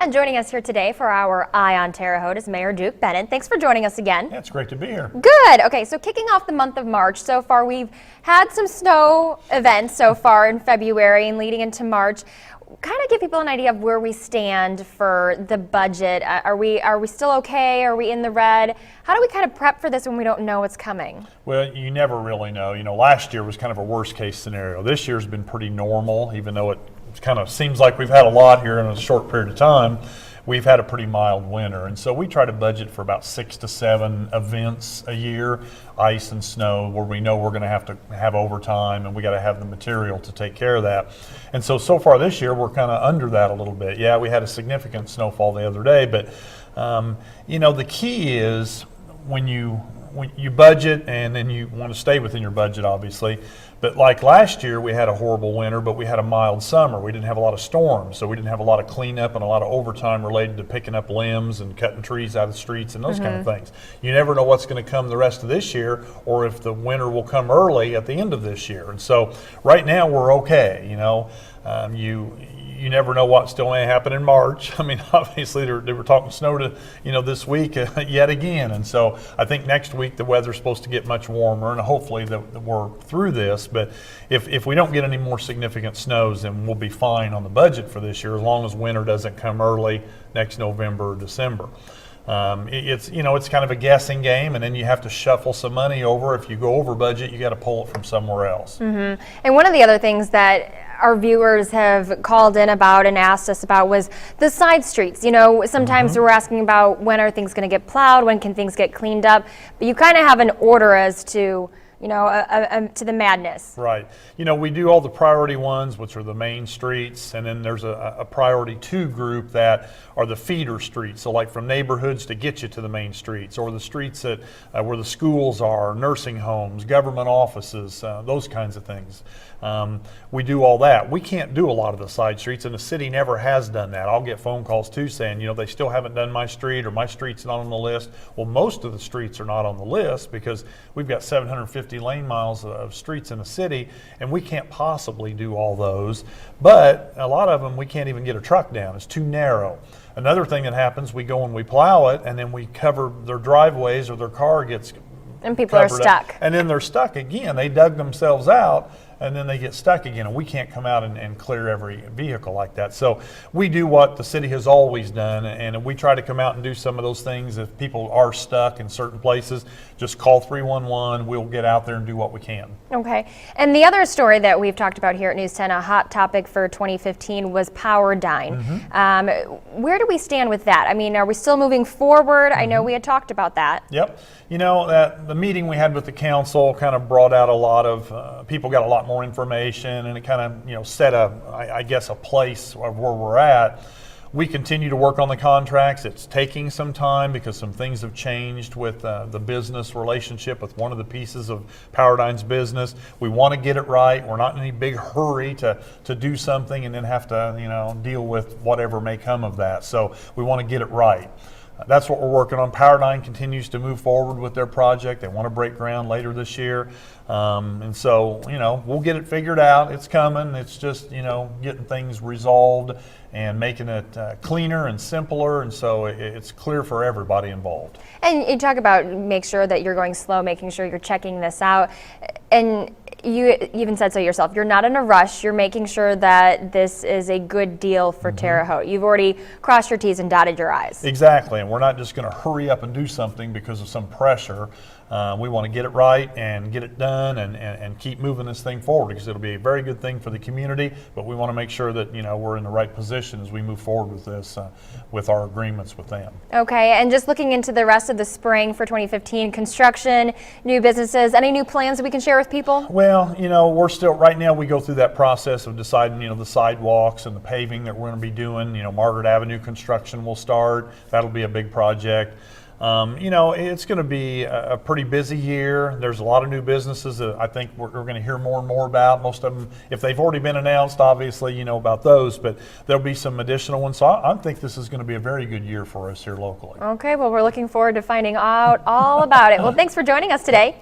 And joining us here today for our Eye on Terre Haute is Mayor Duke Bennett. Thanks for joining us again. Yeah, it's great to be here. Good. Okay, so kicking off the month of March, so far we've had some snow events so far in February and leading into March. Kind of give people an idea of where we stand for the budget. Are we still okay? Are we in the red? How do we kind of prep for this when we don't know what's coming? Well, you never really know. You know, last year was kind of a worst case scenario. This year's been pretty normal, even though it kind of seems like we've had a lot here in a short period of time. We've had a pretty mild winter, and so we try to budget for about 6 to 7 events a year, ice and snow, where we know we're going to have overtime, and we got to have the material to take care of that. And so far this year, we're kind of under that a little bit. Yeah, we had a significant snowfall the other day, but you know, the key is when you budget, and then you want to stay within your budget, obviously. But like last year, we had a horrible winter, but we had a mild summer. We didn't have a lot of storms, so we didn't have a lot of cleanup and a lot of overtime related to picking up limbs and cutting trees out of the streets and those kind of things. You never know what's going to come the rest of this year, or if the winter will come early at the end of this year. And so right now we're okay. You know, you never know what still may happen in March. I mean, obviously they were talking snow to, this week yet again. And so I think next week the weather's supposed to get much warmer, and hopefully that we're through this. But if we don't get any more significant snows, then we'll be fine on the budget for this year, as long as winter doesn't come early next November or December. It's kind of a guessing game, and then you have to shuffle some money over. If you go over budget, you got to pull it from somewhere else. Mm-hmm. And one of the other things that our viewers have called in about and asked us about was the side streets. You know, sometimes we're asking about when are things going to get plowed, when can things get cleaned up, but you kind of have an order as to, to the madness. Right. You know, we do all the priority ones, which are the main streets, and then there's a priority 2 group that are the feeder streets. So like from neighborhoods to get you to the main streets, or the streets that where the schools are, nursing homes, government offices, those kinds of things. We do all that. We can't do a lot of the side streets, and the city never has done that. I'll get phone calls too saying, they still haven't done my street, or my street's not on the list. Well, most of the streets are not on the list because we've got 750 lane miles of streets in the city, and we can't possibly do all those. But a lot of them we can't even get a truck down. It's too narrow. Another thing that happens, we go and we plow it, and then we cover their driveways, or their car gets and people are stuck. And then they're stuck again. They dug themselves out, and then they get stuck again, and we can't come out and clear every vehicle like that. So we do what the city has always done, and we try to come out and do some of those things. If people are stuck in certain places, just call 311. We'll get out there and do what we can. Okay. And the other story that we've talked about here at News 10, a hot topic for 2015, was Powerdyne. Where do we stand with that? I mean, are we still moving forward? I know we had talked about that. Yep. The meeting we had with the council kind of brought out a lot of, people got a lot more information, and it kind of, set a place of where we're at. We continue to work on the contracts. It's taking some time because some things have changed with the business relationship with one of the pieces of Powerdyne's business. We want to get it right. We're not in any big hurry to do something and then have to, deal with whatever may come of that. So we want to get it right. That's what we're working on. Powerdyne continues to move forward with their project. They want to break ground later this year. And so, we'll get it figured out. It's coming. It's just, getting things resolved and making it cleaner and simpler. And so it's clear for everybody involved. And you talk about make sure that you're going slow, making sure you're checking this out. And you even said so yourself. You're not in a rush. You're making sure that this is a good deal for Terre Haute. You've already crossed your T's and dotted your I's. Exactly, and we're not just going to hurry up and do something because of some pressure. We want to get it right and get it done and keep moving this thing forward, because it'll be a very good thing for the community, but we want to make sure that we're in the right position as we move forward with this, with our agreements with them. Okay, and just looking into the rest of the spring for 2015, construction, new businesses, any new plans that we can share with people? Well, we're still, right now we go through that process of deciding, the sidewalks and the paving that we're going to be doing. Margaret Avenue construction will start. That'll be a big project. It's going to be a pretty busy year. There's a lot of new businesses that I think we're going to hear more and more about. Most of them, if they've already been announced, obviously you know about those, but there'll be some additional ones. So I think this is going to be a very good year for us here locally. Okay, well, we're looking forward to finding out all about it. Well, thanks for joining us today.